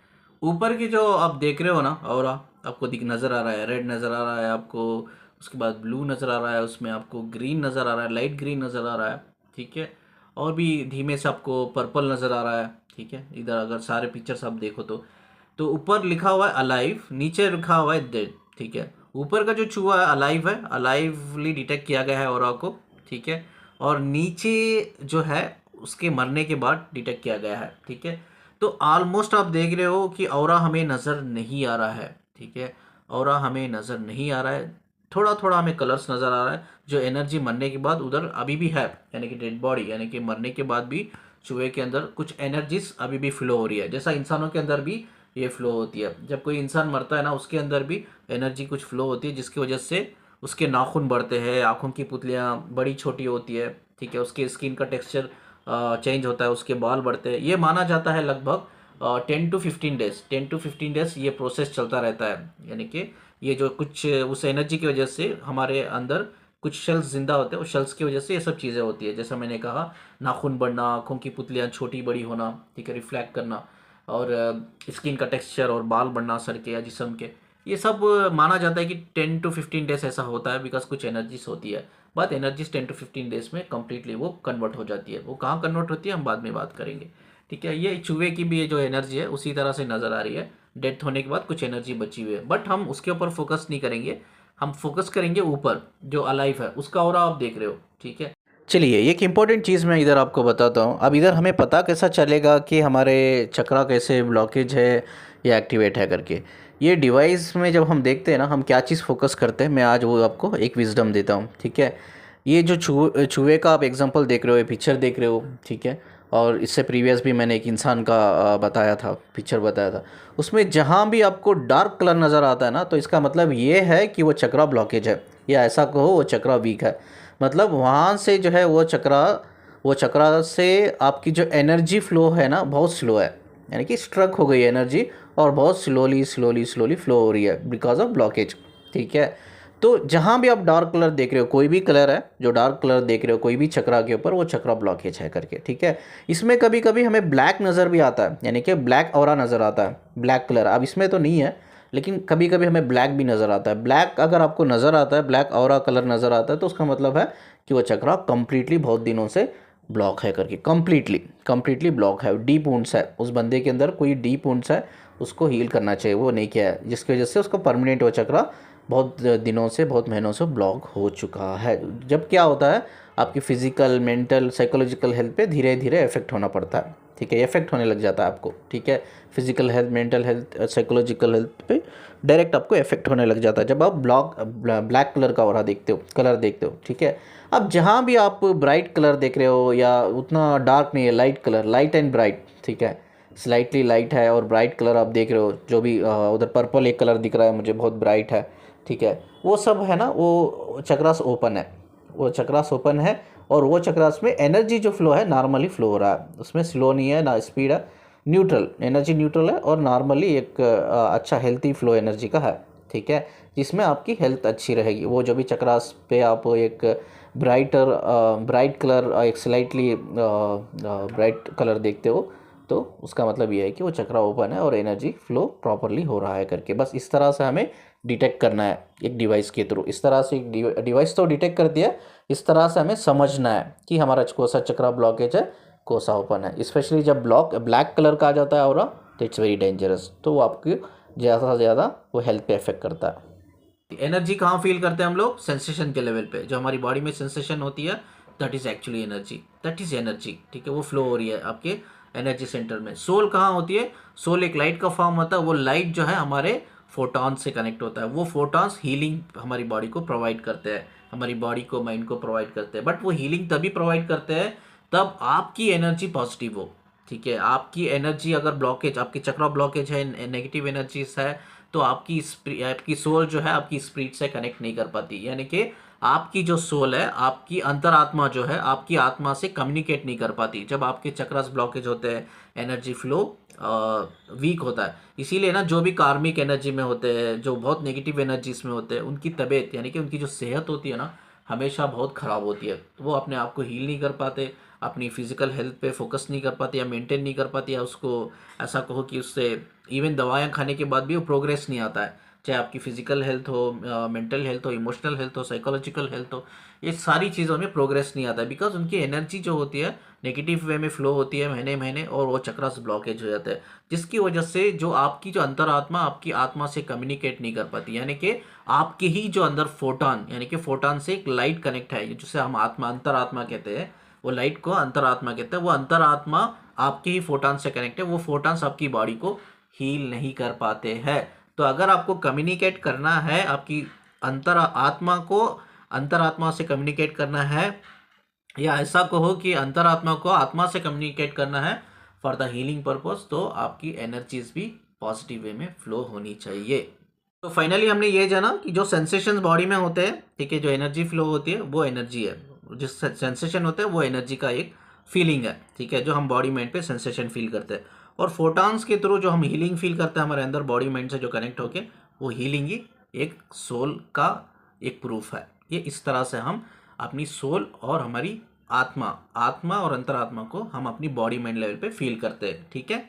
ऊपर की जो आप देख रहे हो ना ऑरा, आपको दिख नज़र आ रहा है, रेड नज़र आ रहा है आपको, उसके बाद ब्लू नज़र आ रहा है, उसमें आपको ग्रीन नज़र आ रहा है, लाइट ग्रीन नज़र आ रहा है, ठीक है। और भी धीमे से आपको पर्पल नज़र आ रहा है, ठीक है। इधर अगर सारे पिक्चर्स आप देखो तो ऊपर लिखा हुआ है अलाइव, नीचे लिखा हुआ है डेड, ठीक है। ऊपर का जो चूहा है अलाइव है, अलाइवली डिटेक्ट किया गया है ऑरा को, ठीक है। और नीचे जो है उसके मरने के बाद डिटेक्ट किया गया है, ठीक है। तो ऑलमोस्ट आप देख रहे हो कि ऑरा हमें नज़र नहीं आ रहा है, ठीक है। ऑरा हमें नज़र नहीं आ रहा है, थोड़ा थोड़ा हमें कलर्स नज़र आ रहा है। जो एनर्जी मरने के बाद उधर अभी भी है, यानी कि डेड बॉडी, यानी कि मरने के बाद भी चूहे के अंदर कुछ एनर्जीज अभी भी फ्लो हो रही है, जैसा इंसानों के अंदर भी ये फ्लो होती है। जब कोई इंसान मरता है ना, उसके अंदर भी एनर्जी कुछ फ्लो होती है, जिसकी वजह से उसके नाखून बढ़ते हैं, आँखों की पुतलियाँ बड़ी छोटी होती है, ठीक है। उसके स्किन का टेक्सचर चेंज होता है, उसके बाल बढ़ते हैं। ये माना जाता है लगभग 10 टू 15 डेज, 10 टू 15 डेज ये प्रोसेस चलता रहता है। यानी कि ये जो कुछ उस एनर्जी की वजह से हमारे अंदर कुछ शेल्स जिंदा होते हैं, उस शेल्स की वजह से ये सब चीज़ें होती है। जैसा मैंने कहा, नाखून बढ़ना, आँखों की पुतलियाँ छोटी बड़ी होना, ठीक है, रिफ्लेक्ट करना, और स्किन का टेक्सचर और बाल बढ़ना सर के या जिस्म के, ये सब माना जाता है कि 10 टू 15 डेज ऐसा होता है, बिकॉज कुछ एनर्जीज होती है। बात एनर्जीज 10 टू 15 डेज में कम्प्लीटली वो कन्वर्ट हो जाती है। वो कहाँ कन्वर्ट होती है हम बाद में बात करेंगे, ठीक है। ये चूहे की भी ये जो एनर्जी है उसी तरह से नज़र आ रही है, डेथ होने के बाद कुछ एनर्जी बची हुई है, बट हम उसके ऊपर फोकस नहीं करेंगे। हम फोकस करेंगे ऊपर जो अलाइव है उसका ऑरा आप देख रहे हो, ठीक है। चलिए, एक इम्पॉर्टेंट चीज़ मैं इधर आपको बताता हूँ। अब इधर हमें पता कैसा चलेगा कि हमारे चक्रा कैसे ब्लॉकेज है या एक्टिवेट है करके। ये डिवाइस में जब हम देखते हैं ना, हम क्या चीज़ फोकस करते हैं, मैं आज वो आपको एक विजडम देता हूँ, ठीक है। ये जो चूहे का आप एग्जांपल देख रहे हो, ये पिक्चर देख रहे हो, ठीक है। और इससे प्रीवियस भी मैंने एक इंसान का बताया था, पिक्चर बताया था। उसमें जहाँ भी आपको डार्क कलर नज़र आता है ना, तो इसका मतलब ये है कि वो चक्रा ब्लॉकेज है, या ऐसा कहो वो चक्रा वीक है। मतलब वहाँ से जो है वो चक्रा से आपकी जो एनर्जी फ्लो है ना, बहुत स्लो है, यानी कि स्ट्रक हो गई एनर्जी, और बहुत स्लोली स्लोली स्लोली फ्लो हो रही है बिकॉज ऑफ ब्लॉकेज, ठीक है। तो जहाँ भी आप डार्क कलर देख रहे हो, कोई भी कलर है जो डार्क कलर देख रहे हो कोई भी चक्रा के ऊपर, वो चक्रा ब्लॉकेज है करके, ठीक है। इसमें कभी कभी हमें ब्लैक नज़र भी आता है, यानी कि ब्लैक ऑरा नज़र आता है, ब्लैक कलर। अब इसमें तो नहीं है, लेकिन कभी कभी हमें ब्लैक भी नज़र आता है। ब्लैक अगर आपको नज़र आता है, ब्लैक ऑरा कलर नज़र आता है, तो उसका मतलब है कि वो चक्रा कंप्लीटली बहुत दिनों से ब्लॉक है करके, कंप्लीटली कंप्लीटली ब्लॉक है, डीप वुंड्स है उस बंदे के अंदर, कोई डीप वुंड्स है, उसको हील करना चाहिए, वो नहीं किया है, जिसकी वजह से उसको परमानेंट वो चक्रा बहुत दिनों से, बहुत महीनों से ब्लॉक हो चुका है। जब क्या होता है, आपकी फिजिकल, मेंटल, साइकोलॉजिकल हेल्थ पे धीरे धीरे इफेक्ट होना पड़ता है, ठीक है, इफेक्ट होने लग जाता है आपको, ठीक है। Physical health, mental health, psychological health पे डायरेक्ट आपको इफेक्ट होने लग जाता है जब आप ब्लैक कलर का ऑरा देखते हो, कलर देखते हो, ठीक है। अब जहाँ भी आप ब्राइट कलर देख रहे हो, या उतना डार्क नहीं है, light colour, light and bright, ठीक है, स्लाइटली लाइट है और ब्राइट कलर आप देख रहे हो, जो भी उधर पर्पल एक कलर दिख रहा है मुझे, बहुत ब्राइट है, ठीक है। वो सब है ना, वो चक्रास ओपन है, वो चक्रास ओपन है, और वो चक्रास में एनर्जी जो फ्लो है नॉर्मली फ्लो हो रहा है, उसमें स्लो नहीं है ना स्पीड है, न्यूट्रल एनर्जी, न्यूट्रल है, और नॉर्मली एक अच्छा हेल्थी फ्लो एनर्जी का है, ठीक है, जिसमें आपकी हेल्थ अच्छी रहेगी। वो जो भी चक्रास पे आप एक ब्राइट कलर, एक स्लाइटली ब्राइट कलर देखते हो, तो उसका मतलब ये है कि वो चक्रा ओपन है और एनर्जी फ्लो प्रॉपरली हो रहा है करके। बस इस तरह से हमें डिटेक्ट करना है एक डिवाइस के थ्रू, इस तरह से एक डिवाइस तो डिटेक्ट करती है, इस तरह से हमें समझना है कि हमारा कौन सा चक्रा ब्लॉकेज है, कौन सा ओपन है। स्पेशली जब ब्लैक कलर का आ जाता है और तो इट्स वेरी डेंजरस, तो वो आपकी ज़्यादा से ज़्यादा वो हेल्थ पे इफेक्ट करता है। एनर्जी कहाँ फील करते हैं हम लोग? सेंसेशन के लेवल पे, जो हमारी बॉडी में सेंसेशन होती है, that is actually energy, that is energy, ठीक है, वो फ्लो हो रही है आपके एनर्जी सेंटर में। सोल कहाँ होती है? सोल एक लाइट का फॉर्म होता है, वो लाइट जो है हमारे फोटॉन से कनेक्ट होता है, वो फोटॉन्स हीलिंग हमारी बॉडी को प्रोवाइड करते हैं, हमारी बॉडी को, माइंड को प्रोवाइड करते हैं। बट वो हीलिंग तभी प्रोवाइड करते हैं तब आपकी एनर्जी पॉजिटिव हो, ठीक है। आपकी एनर्जी अगर ब्लॉकेज, आपकी चक्रा ब्लॉकेज है, नेगेटिव एनर्जीज है, तो आपकी सोल जो है आपकी स्पिरिट से कनेक्ट नहीं कर पाती, यानी कि आपकी जो सोल है, आपकी अंतरात्मा जो है, आपकी आत्मा से कम्युनिकेट नहीं कर पाती जब आपके चक्रास ब्लॉकेज होते हैं, एनर्जी फ्लो वीक होता है। इसीलिए ना, जो भी कार्मिक एनर्जी में होते हैं, जो बहुत नेगेटिव एनर्जीज में होते हैं, उनकी तबीयत, यानी कि उनकी जो सेहत होती है ना, हमेशा बहुत ख़राब होती है। वो अपने आप को हील नहीं कर पाते, अपनी फिजिकल हेल्थ पे फोकस नहीं कर पाते, या मेंटेन नहीं कर पाती, या उसको ऐसा कहो कि उससे इवन दवाएं खाने के बाद भी वो प्रोग्रेस नहीं आता है। चाहे आपकी फिजिकल हेल्थ हो, मेंटल हेल्थ हो, इमोशनल हेल्थ हो, साइकोलॉजिकल हेल्थ हो, ये सारी चीज़ों में प्रोग्रेस नहीं आता है, बिकॉज उनकी एनर्जी जो होती है नेगेटिव वे में फ्लो होती है महीने महीने, और वो चक्रास ब्लॉकेज हो जाता है, जिसकी वजह से जो आपकी जो अंतरात्मा आपकी आत्मा से कम्युनिकेट नहीं कर पाती, यानी कि आपके ही जो अंदर फोटॉन, यानी कि फोटॉन से एक लाइट कनेक्ट है, जिसे हम आत्मा, अंतरात्मा कहते हैं, वो लाइट को अंतरात्मा कहते हैं, वो अंतरात्मा आपके ही फोटॉन से कनेक्ट है, वो फोटॉन्स आपकी बॉडी को हील नहीं कर पाते हैं। तो अगर आपको कम्युनिकेट करना है, आपकी आत्मा को अंतरात्मा से कम्युनिकेट करना है, या ऐसा कहो कि अंतरात्मा को आत्मा से कम्युनिकेट करना है फॉर द हीलिंग पर्पस, तो आपकी एनर्जीज भी पॉजिटिव वे में फ्लो होनी चाहिए। तो फाइनली हमने ये जाना कि जो सेंसेशंस बॉडी में होते हैं, ठीक है, जो एनर्जी फ्लो होती है वो एनर्जी है, जो सेंसेशन होते हैं वो एनर्जी का एक फीलिंग है, ठीक है, जो हम बॉडी माइंड पे सेंसेशन फील करते हैं, और फोटॉन्स के थ्रू जो हम हीलिंग फील करते हैं हमारे अंदर बॉडी माइंड से जो कनेक्ट होके, वो हीलिंग ही एक सोल का एक प्रूफ है। ये इस तरह से हम अपनी सोल और हमारी आत्मा, आत्मा और अंतरात्मा को हम अपनी बॉडी माइंड लेवल पे फील करते हैं, ठीक है।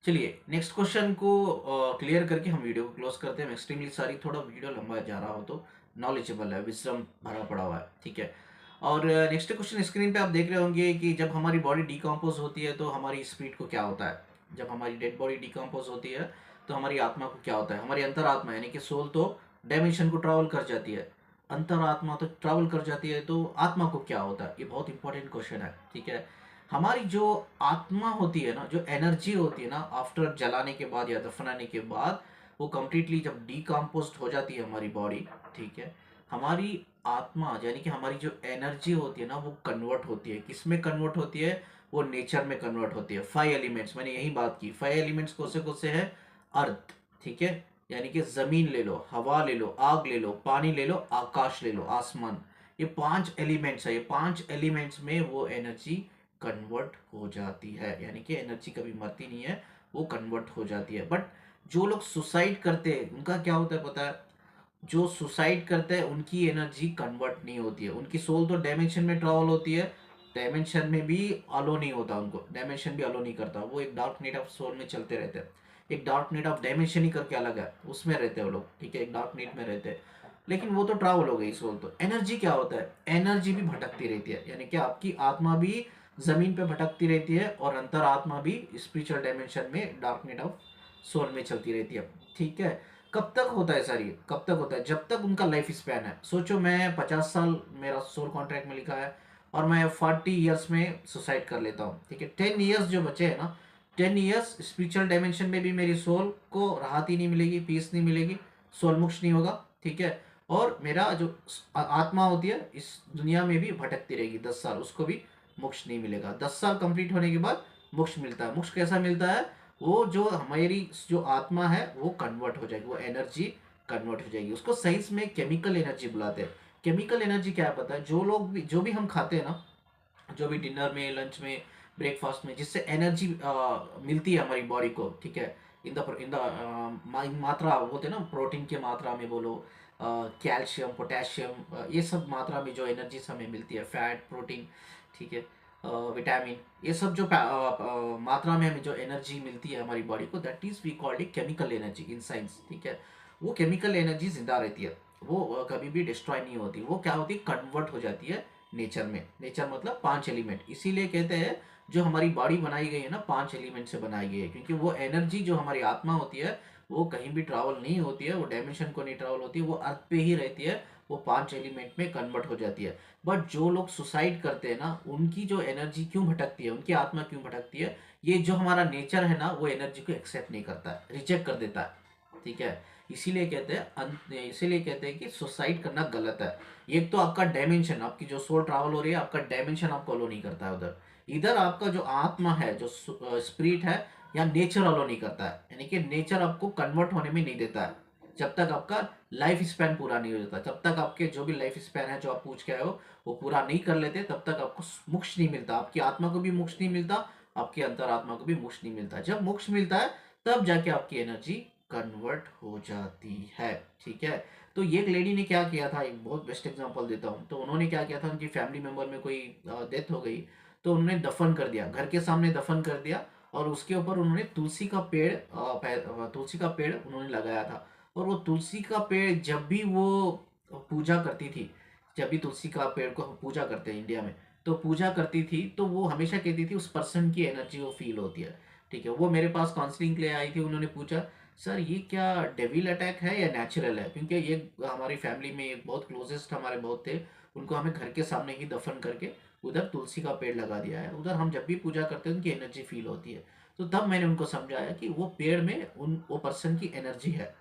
चलिए नेक्स्ट क्वेश्चन को क्लियर करके हम वीडियो को क्लोज करते हैं। एक्सट्रीमली सॉरी, थोड़ा वीडियो लंबा जा रहा हो, तो नॉलेजेबल है, विजडम भरा पड़ा हुआ है, ठीक है। और नेक्स्ट क्वेश्चन स्क्रीन पे आप देख रहे होंगे कि जब हमारी बॉडी डिकम्पोज होती है तो हमारी स्पिरिट को क्या होता है। जब हमारी डेड बॉडी डिकम्पोज होती है तो हमारी आत्मा को क्या होता है। हमारी अंतरात्मा यानी कि सोल तो डायमेंशन को ट्रैवल कर जाती है, अंतरात्मा तो ट्रैवल कर जाती है, तो आत्मा को क्या होता है। ये बहुत इंपॉर्टेंट क्वेश्चन है, ठीक है। हमारी जो आत्मा होती है ना, जो एनर्जी होती है ना, आफ्टर जलाने के बाद या दफनाने के बाद, वो कम्प्लीटली जब डिकम्पोज हो जाती है हमारी बॉडी, ठीक है, हमारी आत्मा यानी कि हमारी जो एनर्जी होती है ना वो कन्वर्ट होती है, किस में कन्वर्ट होती है? वो नेचर में कन्वर्ट होती है। 5 एलिमेंट्स, मैंने यही बात की। 5 एलिमेंट्स कौन से है? अर्थ, ठीक है, यानी कि जमीन ले लो, हवा ले लो, आग ले लो, पानी ले लो, आकाश ले लो, आसमान। ये 5 एलिमेंट्स है। ये 5 एलिमेंट्स में वो एनर्जी कन्वर्ट हो जाती है, यानी कि एनर्जी कभी मरती नहीं है, वो कन्वर्ट हो जाती है। बट जो लोग सुसाइड करते हैं उनका क्या होता है पता है? जो सुसाइड करते हैं उनकी एनर्जी कन्वर्ट नहीं होती है, उनकी सोल तो डायमेंशन में ट्रैवल होती है, डायमेंशन में भी अलो नहीं होता, उनको डायमेंशन भी अलो नहीं करता, वो एक डार्क नाइट ऑफ सोल में चलते रहते हैं। एक डार्क नाइट ऑफ डायमेंशन ही करके अलग है, उसमें रहते हैं वो लोग, ठीक है, एक डार्क नाइट में रहते हैं। लेकिन वो तो ट्रैवल हो गई सोल। तो एनर्जी क्या होता है? एनर्जी भी भटकती रहती है, यानी कि आपकी आत्मा भी जमीन पे भटकती रहती है और अंतर आत्मा भी स्पिरिचुअल डायमेंशन में डार्क नाइट ऑफ सोल में चलती रहती है, ठीक है। कब तक होता है सर? ये कब तक होता है? जब तक उनका लाइफ स्पैन है। सोचो मैं 50 साल मेरा सोल कॉन्ट्रैक्ट में लिखा है और मैं 40 ईयर्स में सुसाइड कर लेता हूँ, ठीक है। 10 ईयर्स जो बचे हैं ना, 10 ईयर्स स्पिरिचुअल डायमेंशन में भी मेरी सोल को राहत ही नहीं मिलेगी, पीस नहीं मिलेगी, सोल मोक्ष नहीं होगा, ठीक है। और मेरा जो आत्मा होती है इस दुनिया में भी भटकती रहेगी 10 साल, उसको भी मोक्ष नहीं मिलेगा। 10 साल कंप्लीट होने के बाद मोक्ष मिलता है। मोक्ष कैसा मिलता है? वो जो हमारी जो आत्मा है वो कन्वर्ट हो जाएगी, वो एनर्जी कन्वर्ट हो जाएगी। उसको साइंस में केमिकल एनर्जी बुलाते हैं। केमिकल एनर्जी क्या है पता है? जो भी हम खाते हैं ना, जो भी डिनर में, लंच में, ब्रेकफास्ट में, जिससे एनर्जी मिलती है हमारी बॉडी को, ठीक है, इन मात्रा बोलते हैं ना, प्रोटीन की मात्रा में बोलो, कैल्शियम, पोटेशियम, ये सब मात्रा में जो एनर्जी हमें मिलती है, फैट, प्रोटीन, ठीक है, विटामिन, ये सब जो मात्रा में हमें जो एनर्जी मिलती है हमारी बॉडी को, that is we called a chemical energy in science, ठीक है। वो केमिकल एनर्जी जिंदा रहती है, वो कभी भी डिस्ट्रॉय नहीं होती। वो क्या होती है? कन्वर्ट हो जाती है नेचर में। नेचर मतलब 5 एलिमेंट, इसीलिए कहते हैं जो हमारी बॉडी बनाई गई है ना 5 एलिमेंट से बनाई गई है, क्योंकि वो एनर्जी जो हमारी आत्मा होती है वो कहीं भी ट्रैवल नहीं होती है, वो डायमेंशन को नहीं ट्रैवल होती है, वो अर्थ पे ही रहती है, वो 5 एलिमेंट में कन्वर्ट हो जाती है। बट जो लोग सुसाइड करते हैं ना, उनकी जो एनर्जी क्यों भटकती है, उनकी आत्मा क्यों भटकती है? ये जो हमारा नेचर है ना, वो एनर्जी को एक्सेप्ट नहीं करता है, रिजेक्ट कर देता है, ठीक है। इसीलिए कहते हैं कि सुसाइड करना गलत है। एक तो आपका डायमेंशन, आपकी जो सोल ट्रैवल हो रही है, आपका डायमेंशन आपको अलो नहीं करता है उधर। इधर आपका जो आत्मा है, जो स्पिरिट है, या नेचर अलो नहीं करता है, यानी कि नेचर आपको कन्वर्ट होने में नहीं देता है। जब तक आपका लाइफ स्पैन पूरा नहीं हो जाता, जब तक आपके जो भी लाइफ स्पैन है जो आप पूछ के आए हो वो पूरा नहीं कर लेते, तब तक आपको मोक्ष नहीं मिलता। आपकी आत्मा को भी मोक्ष नहीं मिलता, आपकी अंतरात्मा को भी मोक्ष नहीं मिलता। जब मोक्ष मिलता है तब जाके आपकी एनर्जी कन्वर्ट हो जाती है, ठीक है। तो ये एक लेडी ने क्या किया था, एक बहुत बेस्ट एग्जांपल देता हूँ। तो उन्होंने क्या किया था, उनकी फैमिली मेंबर में कोई डेथ हो गई, तो उन्होंने दफन कर दिया, घर के सामने दफन कर दिया, और उसके ऊपर उन्होंने तुलसी का पेड़ उन्होंने लगाया था। और वो तुलसी का पेड़ जब भी वो पूजा करती थी, जब भी तुलसी का पेड़ को हम पूजा करते हैं इंडिया में, तो पूजा करती थी तो वो हमेशा कहती थी उस पर्सन की एनर्जी वो फील होती है, ठीक है। वो मेरे पास काउंसलिंग के लिए आई थी, उन्होंने पूछा सर ये क्या डेविल अटैक है या नेचुरल है, क्योंकि ये हमारी फैमिली में एक बहुत क्लोजेस्ट हमारे बहुत थे, उनको हमें घर के सामने ही दफन करके उधर तुलसी का पेड़ लगा दिया है, उधर हम जब भी पूजा करते हैं उनकी एनर्जी फील होती है। तो तब मैंने उनको समझाया कि वो पेड़ में वो पर्सन की एनर्जी है,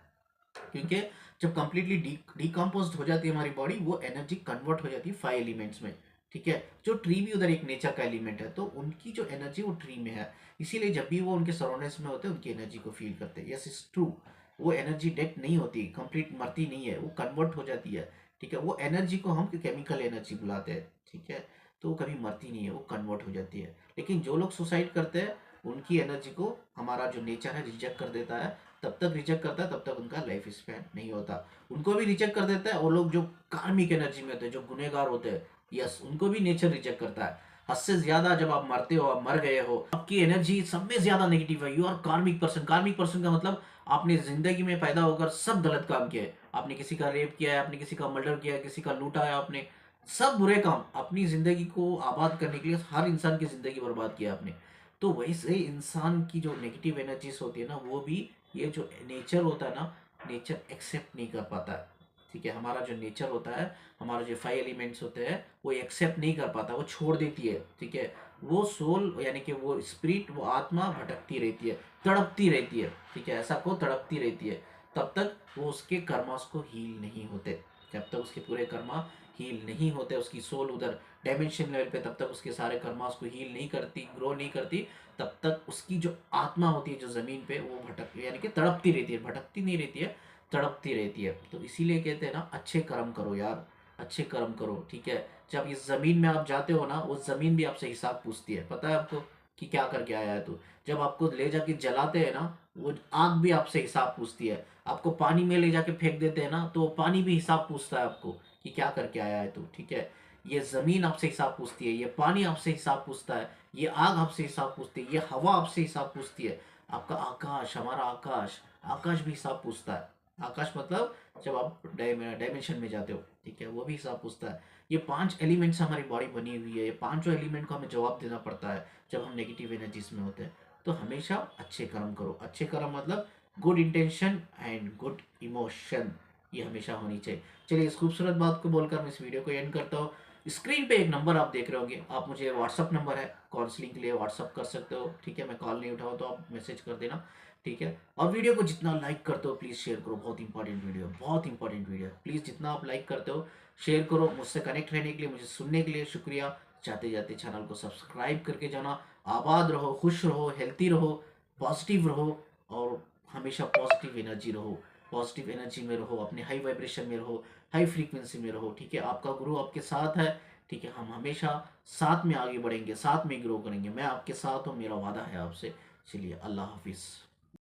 क्योंकि जब कंप्लीटली डिकम्पोज हो जाती है हमारी बॉडी, वो एनर्जी कन्वर्ट हो जाती है 5 एलिमेंट्स में, ठीक है। जो ट्री भी उधर एक नेचर का एलिमेंट है, तो उनकी जो एनर्जी वो ट्री में है, इसीलिए जब भी वो उनके सराउंडिंग्स में होते हैं उनकी एनर्जी को फील करते हैं। यस इज ट्रू, वो एनर्जी डेड नहीं होती, कंप्लीट मरती नहीं है, वो कन्वर्ट हो जाती है, ठीक है। वो एनर्जी को हम केमिकल एनर्जी बुलाते हैं, ठीक है। तो वो कभी मरती नहीं है, वो कन्वर्ट हो जाती है। लेकिन जो लोग सुसाइड करते हैं उनकी एनर्जी को हमारा जो नेचर है रिजेक्ट कर देता है, तब तक रिजेक्ट करता है तब तक उनका लाइफ स्पैन नहीं होता। उनको भी रिजेक्ट कर देता है, और लोग जो कार्मिक एनर्जी में होते हैं, जो गुनहगार होते हैं, यस, उनको भी नेचर रिजेक्ट करता है। हद से ज्यादा जब आप मरते हो, आप मर गए हो, आपकी एनर्जी सब में ज्यादा नेगेटिव है, यू आर कार्मिक पर्सन। कार्मिक पर्सन का मतलब आपने जिंदगी में पैदा होकर सब गलत काम किए, आपने किसी का रेप किया है, आपने किसी का मर्डर किया है, किसी का लूटा है, आपने सब बुरे काम अपनी जिंदगी को आबाद करने के लिए हर इंसान की जिंदगी बर्बाद किया आपने। तो वैसे इंसान की जो नेगेटिव एनर्जीज होती है ना, वो भी ये जो नेचर होता है ना, नेचर एक्सेप्ट नहीं कर पाता है, ठीक है। हमारा जो नेचर होता है, हमारा जो 5 एलिमेंट्स होते हैं, वो एक्सेप्ट नहीं कर पाता, वो छोड़ देती है, ठीक है। वो सोल यानी कि वो स्पिरिट, वो आत्मा भटकती रहती है, तड़पती रहती है, ठीक है, ऐसा को तड़पती रहती है, तब तक वो उसके कर्मास को हील नहीं होते, जब तक उसके पूरे कर्मा हील नहीं होते, उसकी सोल उधर डायमेंशन लेवल पे, तब तक उसके सारे कर्मा उसको हील नहीं करती, ग्रो नहीं करती, तब तक उसकी जो आत्मा होती है जो ज़मीन पे वो भटक यानी कि तड़पती रहती है, भटकती नहीं रहती है, तड़पती रहती है। तो इसीलिए कहते हैं ना, अच्छे कर्म करो यार, अच्छे कर्म करो, ठीक है। जब इस ज़मीन में आप जाते हो ना, वो ज़मीन भी आपसे हिसाब पूछती है, पता है आपको कि क्या करके आया है तू। जब आपको ले जाके जलाते हैं ना, वो आग भी आपसे हिसाब पूछती है। आपको पानी में ले जाके फेंक देते हैं ना, तो वो पानी भी हिसाब पूछता है आपको कि क्या करके आया है तू, ठीक है। ये ज़मीन आपसे हिसाब पूछती है, ये पानी आपसे हिसाब पूछता है, ये आग आपसे हिसाब पूछती है, ये हवा आपसे हिसाब पूछती है, आपका आकाश, हमारा आकाश, आकाश भी हिसाब पूछता है। आकाश मतलब जब आप डायमेंशन में जाते हो, ठीक है, वो भी हिसाब पूछता है। ये 5 एलिमेंट्स हमारी बॉडी बनी हुई है, ये पांचों एलिमेंट को हमें जवाब देना पड़ता है जब हम नेगेटिव एनर्जीज में होते हैं। तो हमेशा अच्छे कर्म करो, अच्छे कर्म मतलब good intention and good emotion, ये हमेशा होनी चाहिए। चलिए, इस खूबसूरत बात को बोलकर मैं इस वीडियो को एंड करता हूँ। स्क्रीन पे एक नंबर आप देख रहे होंगे, आप मुझे व्हाट्सअप नंबर है, काउंसलिंग के लिए व्हाट्सअप कर सकते हो, ठीक है। मैं कॉल नहीं उठाऊँ तो आप मैसेज कर देना, ठीक है। और वीडियो को जितना लाइक करते हो प्लीज़ शेयर करो, बहुत इंपॉर्टेंट वीडियो, बहुत इंपॉर्टेंट वीडियो, प्लीज़ जितना आप लाइक करते हो शेयर करो। मुझसे कनेक्ट रहने के लिए, मुझे सुनने के लिए शुक्रिया। जाते जाते चैनल को सब्सक्राइब करके जाना। आबाद रहो, खुश रहो, हेल्थी रहो, पॉजिटिव रहो, और हमेशा पॉजिटिव एनर्जी रहो, पॉजिटिव एनर्जी में रहो, अपने हाई वाइब्रेशन में रहो, हाई फ्रीक्वेंसी में रहो, ठीक है। आपका गुरु आपके साथ है, ठीक है। हम हमेशा साथ में आगे बढ़ेंगे, साथ में ग्रो करेंगे। मैं आपके साथ हूँ, मेरा वादा है आपसे। चलिए, अल्लाह हाफिज़।